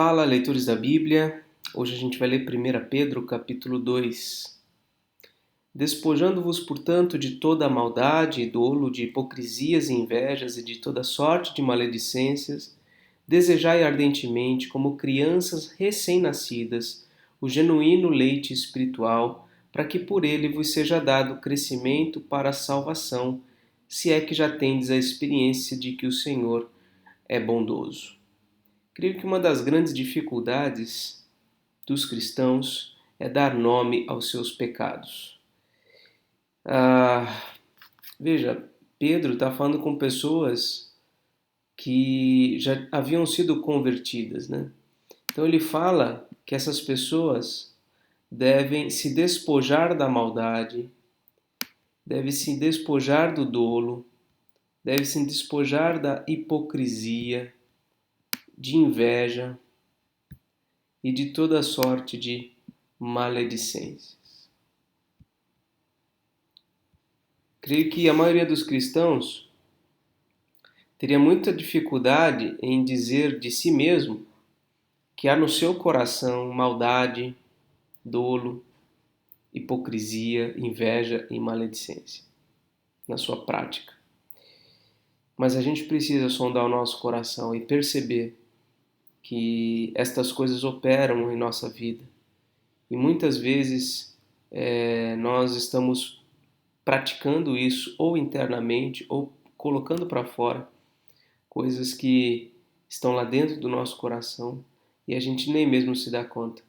Fala, leitores da Bíblia. Hoje a gente vai ler 1 Pedro, capítulo 2. Despojando-vos, portanto, de toda a maldade e dolo, de hipocrisias e invejas e de toda sorte de maledicências, desejai ardentemente, como crianças recém-nascidas, o genuíno leite espiritual, para que por ele vos seja dado crescimento para a salvação, se é que já tendes a experiência de que o Senhor é bondoso. Creio que uma das grandes dificuldades dos cristãos é dar nome aos seus pecados. Veja, Pedro está falando com pessoas que já haviam sido convertidas, né? Então ele fala que essas pessoas devem se despojar da maldade, devem se despojar do dolo, devem se despojar da hipocrisia, de inveja e de toda sorte de maledicências. Creio que a maioria dos cristãos teria muita dificuldade em dizer de si mesmo que há no seu coração maldade, dolo, hipocrisia, inveja e maledicência na sua prática. Mas a gente precisa sondar o nosso coração e perceber que estas coisas operam em nossa vida. E muitas vezes nós estamos praticando isso ou internamente ou colocando para fora coisas que estão lá dentro do nosso coração e a gente nem mesmo se dá conta.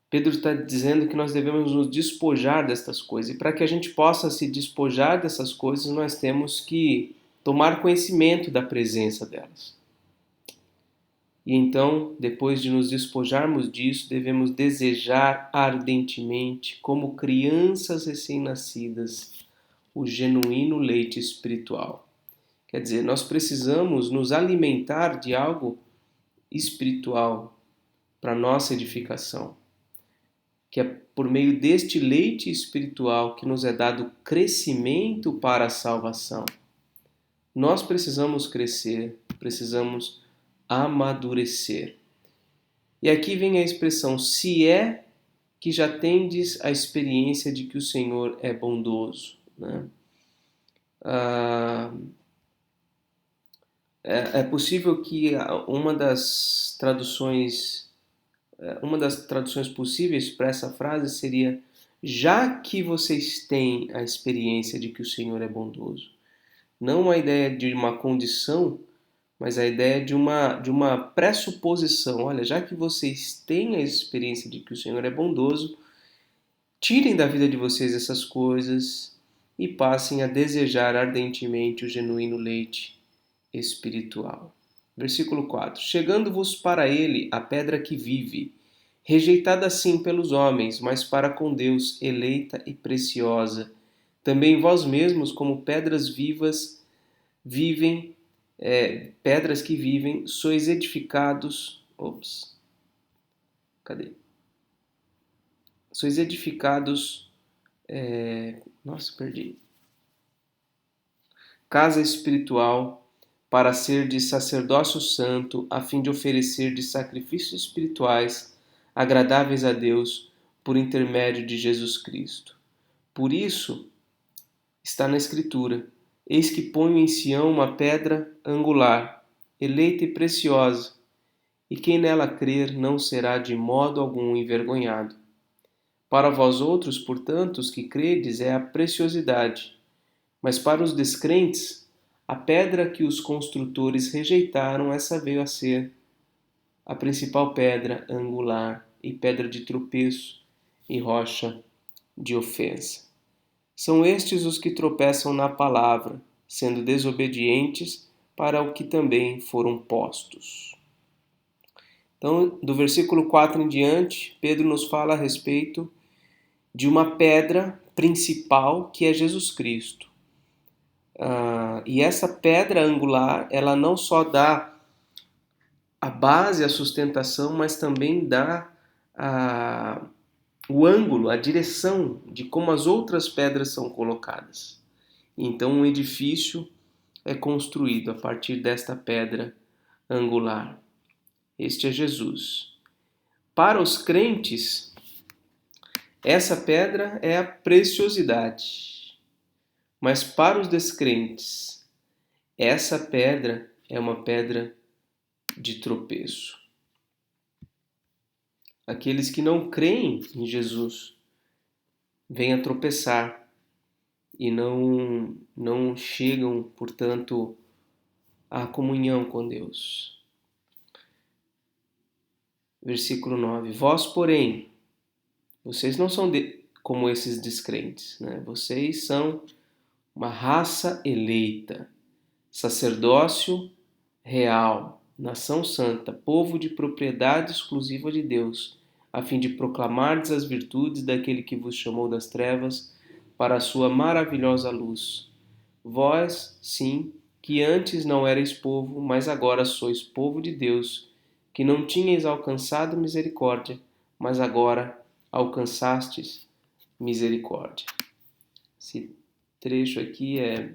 Pedro está dizendo que nós devemos nos despojar destas coisas, e para que a gente possa se despojar dessas coisas, nós temos que tomar conhecimento da presença delas. E então, depois de nos despojarmos disso, devemos desejar ardentemente, como crianças recém-nascidas, o genuíno leite espiritual. Quer dizer, nós precisamos nos alimentar de algo espiritual para nossa edificação, que é por meio deste leite espiritual que nos é dado crescimento para a salvação. Nós precisamos crescer, precisamos amadurecer. E aqui vem a expressão, se é que já tendes a experiência de que o Senhor é bondoso, né? É possível que uma das traduções possíveis para essa frase seria: já que vocês têm a experiência de que o Senhor é bondoso. Não a ideia de uma condição, mas a ideia de uma pressuposição. Olha, já que vocês têm a experiência de que o Senhor é bondoso, tirem da vida de vocês essas coisas e passem a desejar ardentemente o genuíno leite espiritual. Versículo 4. Chegando-vos para ele a pedra que vive, rejeitada sim pelos homens, mas para com Deus eleita e preciosa. Também vós mesmos, como pedras vivas, pedras que vivem, sois edificados. Sois edificados. Perdi. Casa espiritual, para ser de sacerdócio santo, a fim de oferecer de sacrifícios espirituais agradáveis a Deus por intermédio de Jesus Cristo. Por isso está na Escritura: eis que ponho em Sião uma pedra angular, eleita e preciosa, e quem nela crer não será de modo algum envergonhado. Para vós outros, portanto, os que credes, é a preciosidade, mas para os descrentes, a pedra que os construtores rejeitaram, essa veio a ser a principal pedra angular e pedra de tropeço e rocha de ofensa. São estes os que tropeçam na palavra, sendo desobedientes para o que também foram postos. Então, do versículo 4 em diante, Pedro nos fala a respeito de uma pedra principal que é Jesus Cristo. E essa pedra angular, ela não só dá a base, a sustentação, mas também dá o ângulo, a direção de como as outras pedras são colocadas. Então um edifício é construído a partir desta pedra angular. Este é Jesus. Para os crentes, essa pedra é a preciosidade. Mas para os descrentes, essa pedra é uma pedra de tropeço. Aqueles que não creem em Jesus vêm a tropeçar e não chegam, portanto, à comunhão com Deus. Versículo 9. Vós, porém, vocês não são como esses descrentes, né? Vocês são uma raça eleita, sacerdócio real, nação santa, povo de propriedade exclusiva de Deus, a fim de proclamardes as virtudes daquele que vos chamou das trevas para a sua maravilhosa luz. Vós, sim, que antes não erais povo, mas agora sois povo de Deus, que não tinhais alcançado misericórdia, mas agora alcançastes misericórdia. Esse trecho aqui é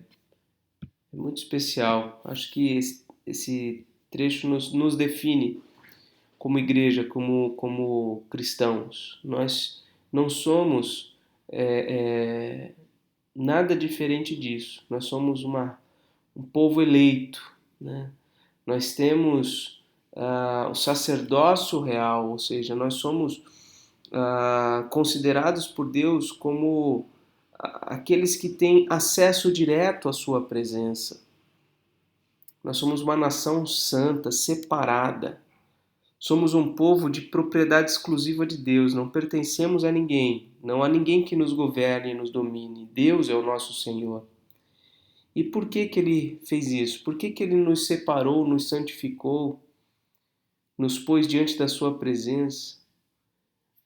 muito especial. Acho que esse trecho nos define como igreja, como cristãos. Nós não somos nada diferente disso. Nós somos um povo eleito, né? Nós temos o sacerdócio real, ou seja, nós somos considerados por Deus como aqueles que têm acesso direto à sua presença. Nós somos uma nação santa, separada. Somos um povo de propriedade exclusiva de Deus, não pertencemos a ninguém. Não há ninguém que nos governe e nos domine. Deus é o nosso Senhor. E por que Ele fez isso? Por que Ele nos separou, nos santificou, nos pôs diante da sua presença?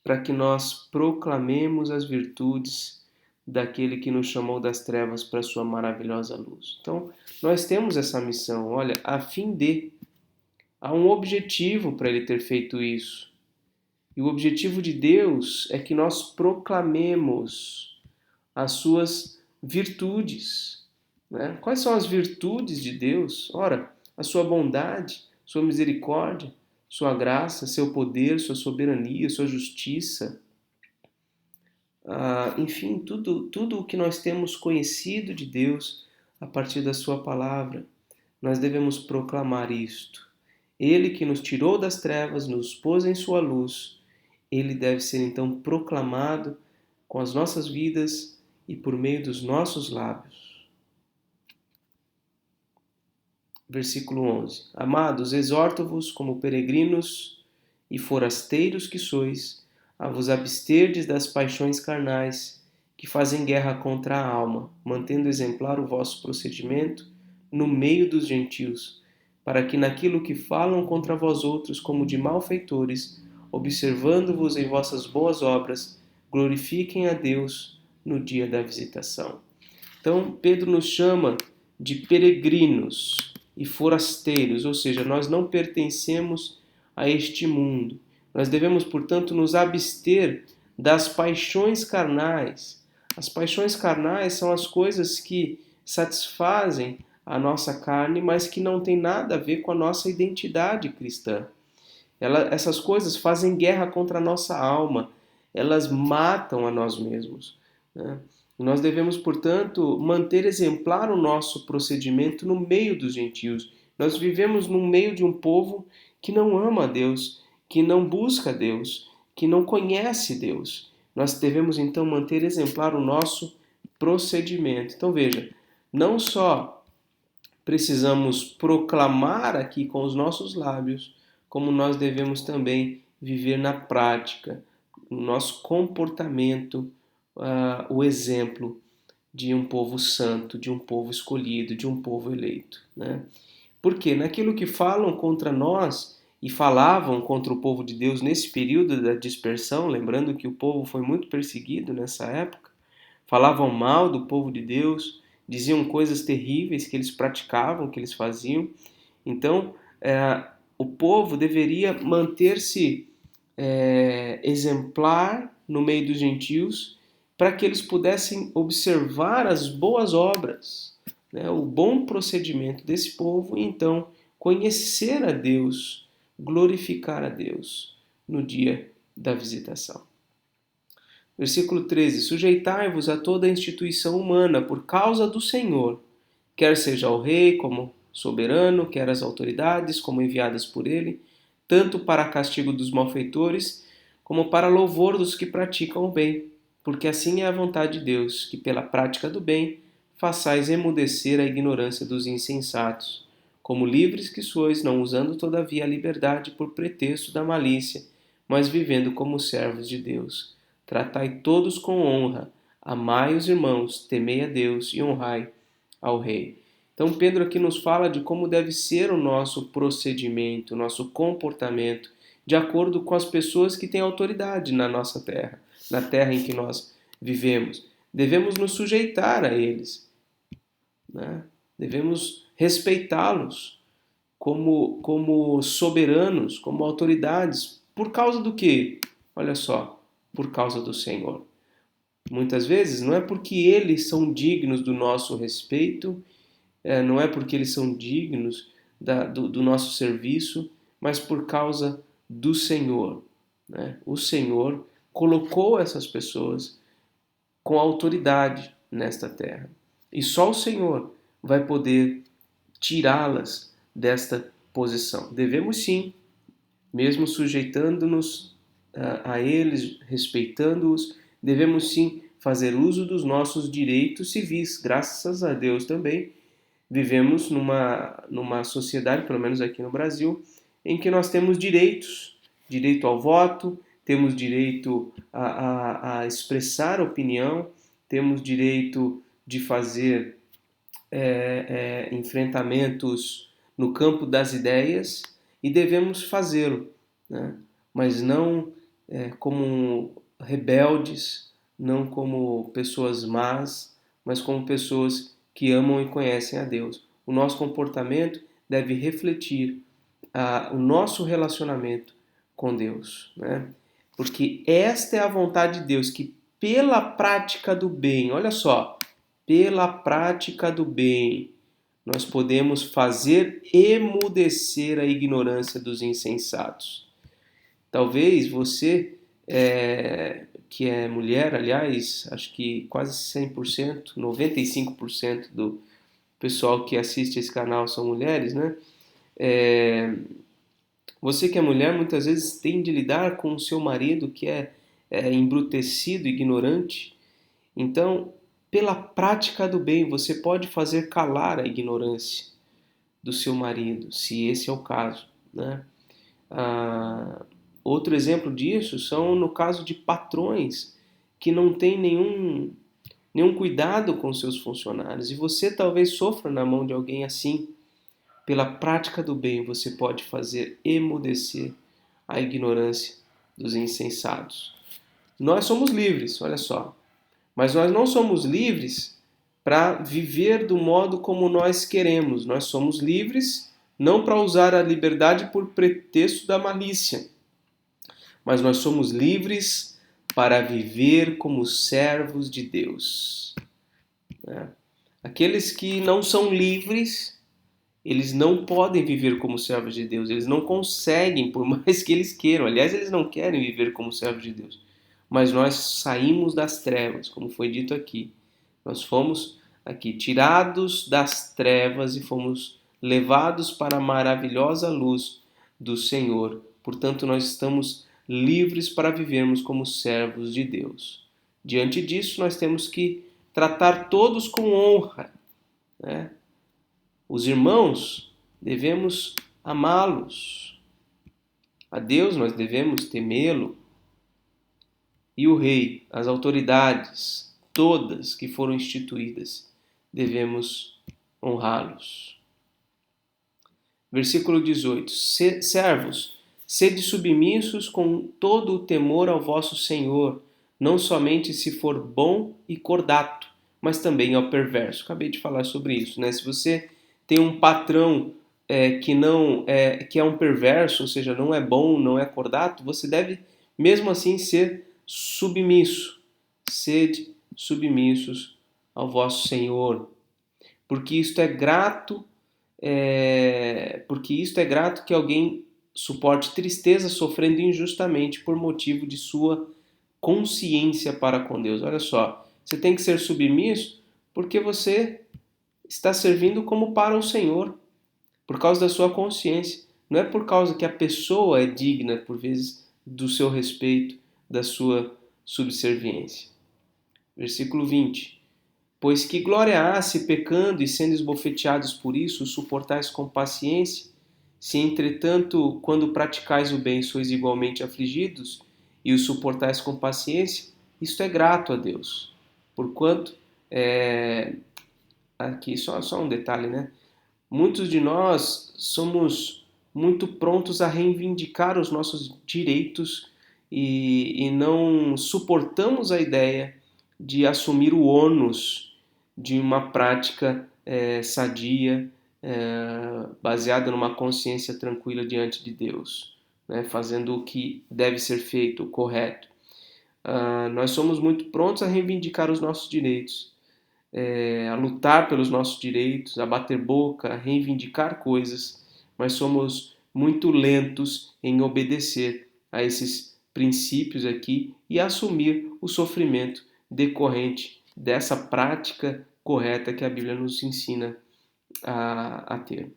Para que nós proclamemos as virtudes daquele que nos chamou das trevas para a sua maravilhosa luz. Então, nós temos essa missão, olha, a fim de... Há um objetivo para ele ter feito isso. E o objetivo de Deus é que nós proclamemos as suas virtudes, né? Quais são as virtudes de Deus? Ora, a sua bondade, sua misericórdia, sua graça, seu poder, sua soberania, sua justiça. Enfim, tudo o que nós temos conhecido de Deus a partir da sua palavra, nós devemos proclamar isto. Ele que nos tirou das trevas, nos pôs em sua luz, ele deve ser então proclamado com as nossas vidas e por meio dos nossos lábios. Versículo 11. Amados, exorto-vos como peregrinos e forasteiros que sois, a vos absterdes das paixões carnais que fazem guerra contra a alma, mantendo exemplar o vosso procedimento no meio dos gentios, para que naquilo que falam contra vós outros como de malfeitores, observando-vos em vossas boas obras, glorifiquem a Deus no dia da visitação. Então, Pedro nos chama de peregrinos e forasteiros, ou seja, nós não pertencemos a este mundo. Nós devemos, portanto, nos abster das paixões carnais. As paixões carnais são as coisas que satisfazem a nossa carne, mas que não tem nada a ver com a nossa identidade cristã. Essas coisas fazem guerra contra a nossa alma, elas matam a nós mesmos, né? Nós devemos, portanto, manter exemplar o nosso procedimento no meio dos gentios. Nós vivemos no meio de um povo que não ama a Deus, que não busca Deus, que não conhece Deus. Nós devemos, então, manter exemplar o nosso procedimento. Então, veja, não só precisamos proclamar aqui com os nossos lábios, como nós devemos também viver na prática, no nosso comportamento, o exemplo de um povo santo, de um povo escolhido, de um povo eleito, né? Porque naquilo que falam contra nós e falavam contra o povo de Deus nesse período da dispersão, lembrando que o povo foi muito perseguido nessa época, falavam mal do povo de Deus, diziam coisas terríveis que eles praticavam, que eles faziam. Então, o povo deveria manter-se exemplar no meio dos gentios, para que eles pudessem observar as boas obras, né, o bom procedimento desse povo e então conhecer a Deus glorificar a Deus no dia da visitação. Versículo 13: Sujeitai-vos a toda a instituição humana por causa do Senhor, quer seja o rei como soberano, quer as autoridades como enviadas por ele, tanto para castigo dos malfeitores, como para louvor dos que praticam o bem, porque assim é a vontade de Deus, que pela prática do bem façais emudecer a ignorância dos insensatos, como livres que sois, não usando todavia a liberdade por pretexto da malícia, mas vivendo como servos de Deus. Tratai todos com honra, amai os irmãos, temei a Deus e honrai ao rei. Então Pedro aqui nos fala de como deve ser o nosso procedimento, o nosso comportamento, de acordo com as pessoas que têm autoridade na nossa terra, na terra em que nós vivemos. Devemos nos sujeitar a eles, né? Devemos respeitá-los como soberanos, como autoridades. Por causa do quê? Olha só, por causa do Senhor. Muitas vezes não é porque eles são dignos do nosso respeito, não é porque eles são dignos do nosso serviço, mas por causa do Senhor, né? O Senhor colocou essas pessoas com autoridade nesta terra. E só o Senhor vai poder tirá-las desta posição. Devemos sim, mesmo sujeitando-nos a eles, respeitando-os, devemos sim fazer uso dos nossos direitos civis. Graças a Deus também vivemos numa sociedade, pelo menos aqui no Brasil, em que nós temos direitos, direito ao voto, temos direito a expressar opinião, temos direito de fazer enfrentamentos no campo das ideias e devemos fazê-lo, né? Mas não como rebeldes, não como pessoas más, mas como pessoas que amam e conhecem a Deus. O nosso comportamento deve refletir o nosso relacionamento com Deus, né? Porque esta é a vontade de Deus, que pela prática do bem, olha só, pela prática do bem, nós podemos fazer emudecer a ignorância dos insensatos. Talvez você, que é mulher, aliás, acho que quase 100%, 95% do pessoal que assiste esse canal são mulheres, né? Você que é mulher muitas vezes tem de lidar com o seu marido que é embrutecido, ignorante. Então, pela prática do bem, você pode fazer calar a ignorância do seu marido, se esse é o caso, né? Outro exemplo disso são no caso de patrões que não têm nenhum cuidado com seus funcionários. E você talvez sofra na mão de alguém assim. Pela prática do bem, você pode fazer emudecer a ignorância dos insensatos. Nós somos livres, olha só. Mas nós não somos livres para viver do modo como nós queremos. Nós somos livres não para usar a liberdade por pretexto da malícia, mas nós somos livres para viver como servos de Deus. Aqueles que não são livres, eles não podem viver como servos de Deus, eles não conseguem, por mais que eles queiram. Aliás, eles não querem viver como servos de Deus. Mas nós saímos das trevas, como foi dito aqui. Nós fomos aqui tirados das trevas e fomos levados para a maravilhosa luz do Senhor. Portanto, nós estamos livres para vivermos como servos de Deus. Diante disso, nós temos que tratar todos com honra, né? Os irmãos, devemos amá-los. A Deus nós devemos temê-lo. E o rei, as autoridades, todas que foram instituídas, devemos honrá-los. Versículo 18. Servos, sede submissos com todo o temor ao vosso Senhor, não somente se for bom e cordato, mas também ao perverso. Acabei de falar sobre isso, né? Se você tem um patrão que é um perverso, ou seja, não é bom, não é cordato, você deve mesmo assim ser submisso. Sede submissos ao vosso Senhor, porque isto é grato que alguém suporte tristeza sofrendo injustamente por motivo de sua consciência para com Deus. Olha só, você tem que ser submisso porque você está servindo como para o Senhor, por causa da sua consciência. Não é por causa que a pessoa é digna, por vezes, do seu respeito, da sua subserviência. Versículo 20. Pois que glória há se pecando e sendo esbofeteados por isso, suportais com paciência? Se, entretanto, quando praticais o bem, sois igualmente afligidos e o suportais com paciência, isto é grato a Deus. Porquanto, aqui só um detalhe, né? Muitos de nós somos muito prontos a reivindicar os nossos direitos e não suportamos a ideia de assumir o ônus de uma prática sadia, baseada numa consciência tranquila diante de Deus, né? Fazendo o que deve ser feito, o correto. Nós somos muito prontos a reivindicar os nossos direitos, a lutar pelos nossos direitos, a bater boca, a reivindicar coisas, mas somos muito lentos em obedecer a esses princípios aqui e assumir o sofrimento decorrente dessa prática correta que a Bíblia nos ensina a ter.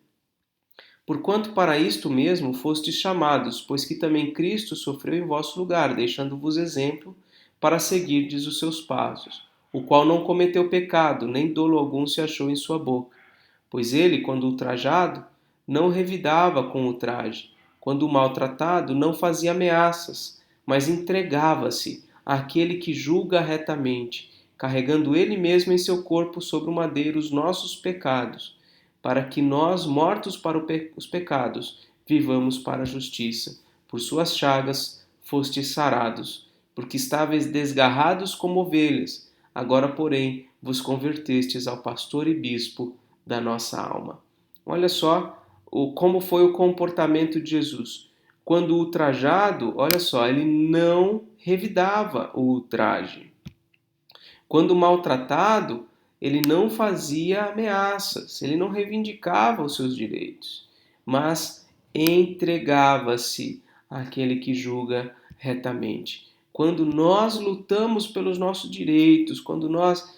Porquanto para isto mesmo fostes chamados, pois que também Cristo sofreu em vosso lugar, deixando-vos exemplo para seguirdes os seus passos, o qual não cometeu pecado, nem dolo algum se achou em sua boca. Pois ele, quando ultrajado, não revidava com ultraje, quando maltratado, não fazia ameaças, mas entregava-se àquele que julga retamente, carregando ele mesmo em seu corpo sobre o madeiro os nossos pecados, para que nós, mortos para os pecados, vivamos para a justiça. Por suas chagas fostes sarados, porque estáveis desgarrados como ovelhas, agora, porém, vos convertestes ao pastor e bispo da nossa alma. Olha só como foi o comportamento de Jesus. Quando ultrajado, olha só, ele não revidava o ultraje. Quando maltratado, ele não fazia ameaças, ele não reivindicava os seus direitos, mas entregava-se àquele que julga retamente. Quando nós lutamos pelos nossos direitos, quando nós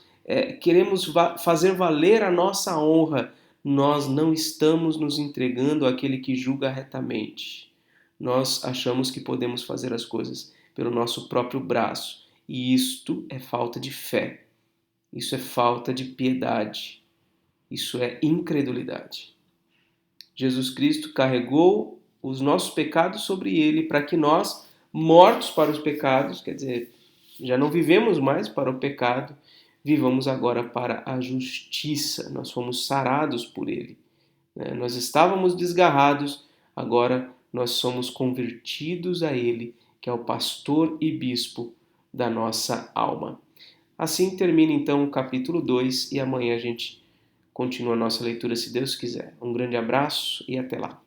queremos fazer valer a nossa honra, nós não estamos nos entregando àquele que julga retamente. Nós achamos que podemos fazer as coisas pelo nosso próprio braço, e isto é falta de fé. Isso é falta de piedade. Isso é incredulidade. Jesus Cristo carregou os nossos pecados sobre ele para que nós, mortos para os pecados, quer dizer, já não vivemos mais para o pecado, vivamos agora para a justiça. Nós fomos sarados por ele. Nós estávamos desgarrados, agora nós somos convertidos a ele, que é o pastor e bispo da nossa alma. Assim termina então o capítulo 2 e amanhã a gente continua a nossa leitura, se Deus quiser. Um grande abraço e até lá.